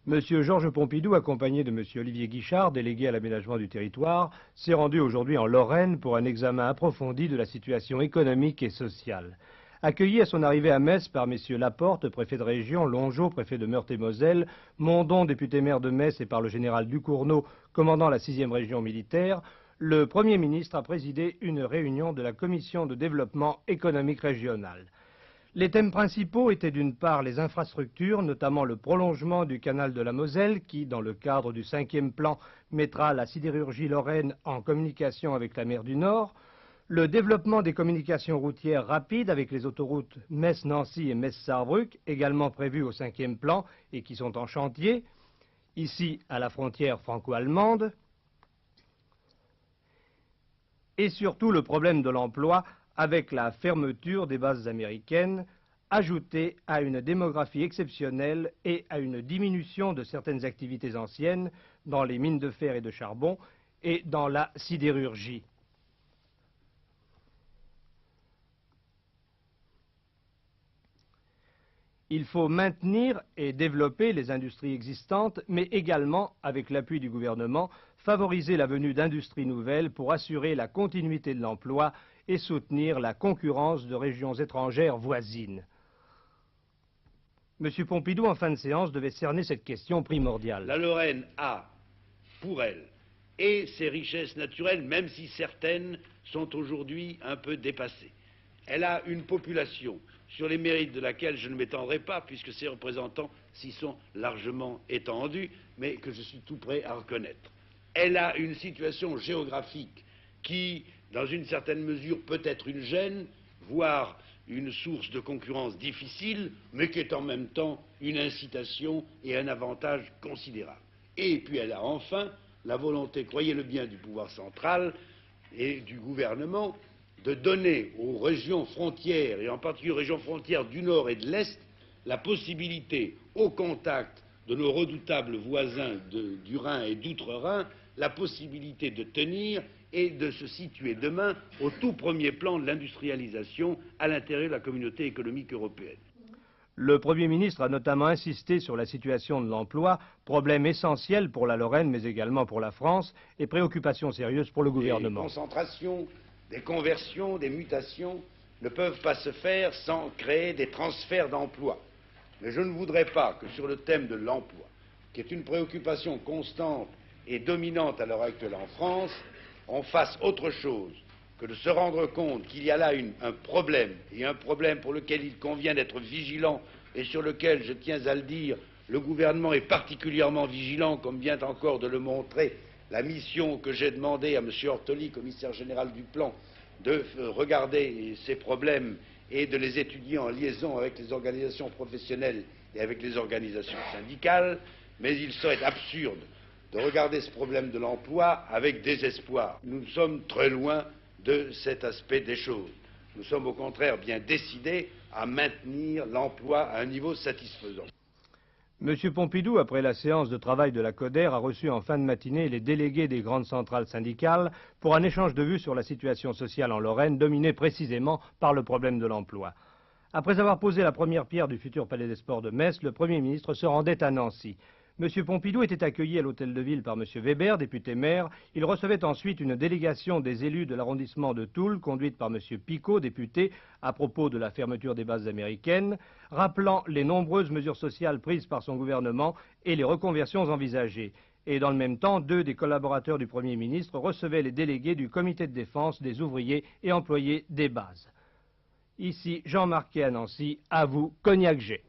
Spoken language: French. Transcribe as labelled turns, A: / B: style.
A: Monsieur Georges Pompidou, accompagné de monsieur Olivier Guichard, délégué à l'aménagement du territoire, s'est rendu aujourd'hui en Lorraine pour un examen approfondi de la situation économique et sociale. Accueilli à son arrivée à Metz par messieurs Laporte, préfet de région, Longeau, préfet de Meurthe-et-Moselle, Mondon, député-maire de Metz, et par le général Ducournau, commandant la 6e région militaire, le Premier ministre a présidé une réunion de la Commission de développement économique régional. Les thèmes principaux étaient d'une part les infrastructures, notamment le prolongement du canal de la Moselle qui, dans le cadre du 5e plan, mettra la sidérurgie lorraine en communication avec la mer du Nord, le développement des communications routières rapides avec les autoroutes Metz-Nancy et Metz-Sarrebruck, également prévues au 5e plan et qui sont en chantier, ici à la frontière franco-allemande, et surtout le problème de l'emploi avec la fermeture des bases américaines, ajoutée à une démographie exceptionnelle et à une diminution de certaines activités anciennes dans les mines de fer et de charbon et dans la sidérurgie. Il faut maintenir et développer les industries existantes, mais également, avec l'appui du gouvernement, favoriser la venue d'industries nouvelles pour assurer la continuité de l'emploi et soutenir la concurrence de régions étrangères voisines. M. Pompidou, en fin de séance, devait cerner cette question primordiale.
B: La Lorraine a, pour elle, et ses richesses naturelles, même si certaines sont aujourd'hui un peu dépassées. Elle a une population sur les mérites de laquelle je ne m'étendrai pas, puisque ses représentants s'y sont largement étendus, mais que je suis tout prêt à reconnaître. Elle a une situation géographique qui, dans une certaine mesure, peut être une gêne, voire une source de concurrence difficile, mais qui est en même temps une incitation et un avantage considérable. Et puis elle a enfin la volonté, croyez-le bien, du pouvoir central et du gouvernement de donner aux régions frontières, et en particulier aux régions frontières du Nord et de l'Est, la possibilité, au contact de nos redoutables voisins du Rhin et d'outre-Rhin, la possibilité de tenir et de se situer demain au tout premier plan de l'industrialisation à l'intérieur de la communauté économique européenne.
A: Le Premier ministre a notamment insisté sur la situation de l'emploi, problème essentiel pour la Lorraine mais également pour la France et préoccupation sérieuse pour le gouvernement.
B: Des concentrations, des conversions, des mutations ne peuvent pas se faire sans créer des transferts d'emplois. Mais je ne voudrais pas que sur le thème de l'emploi, qui est une préoccupation constante et dominante à l'heure actuelle en France, on fasse autre chose que de se rendre compte qu'il y a là un problème, et un problème pour lequel il convient d'être vigilant, et sur lequel, je tiens à le dire, le gouvernement est particulièrement vigilant, comme vient encore de le montrer la mission que j'ai demandé à M. Ortoli, commissaire général du plan, de regarder ces problèmes et de les étudier en liaison avec les organisations professionnelles et avec les organisations syndicales, mais il serait absurde de regarder ce problème de l'emploi avec désespoir. Nous sommes très loin de cet aspect des choses. Nous sommes au contraire bien décidés à maintenir l'emploi à un niveau satisfaisant.
A: M. Pompidou, après la séance de travail de la CODER, a reçu en fin de matinée les délégués des grandes centrales syndicales pour un échange de vues sur la situation sociale en Lorraine, dominée précisément par le problème de l'emploi. Après avoir posé la première pierre du futur palais des sports de Metz, le Premier ministre se rendait à Nancy. M. Pompidou était accueilli à l'hôtel de ville par M. Weber, député-maire. Il recevait ensuite une délégation des élus de l'arrondissement de Toul, conduite par M. Picot, député, à propos de la fermeture des bases américaines, rappelant les nombreuses mesures sociales prises par son gouvernement et les reconversions envisagées. Et dans le même temps, 2 des collaborateurs du Premier ministre recevaient les délégués du comité de défense des ouvriers et employés des bases. Ici, Jean Marquet à Nancy, à vous, Cognac G.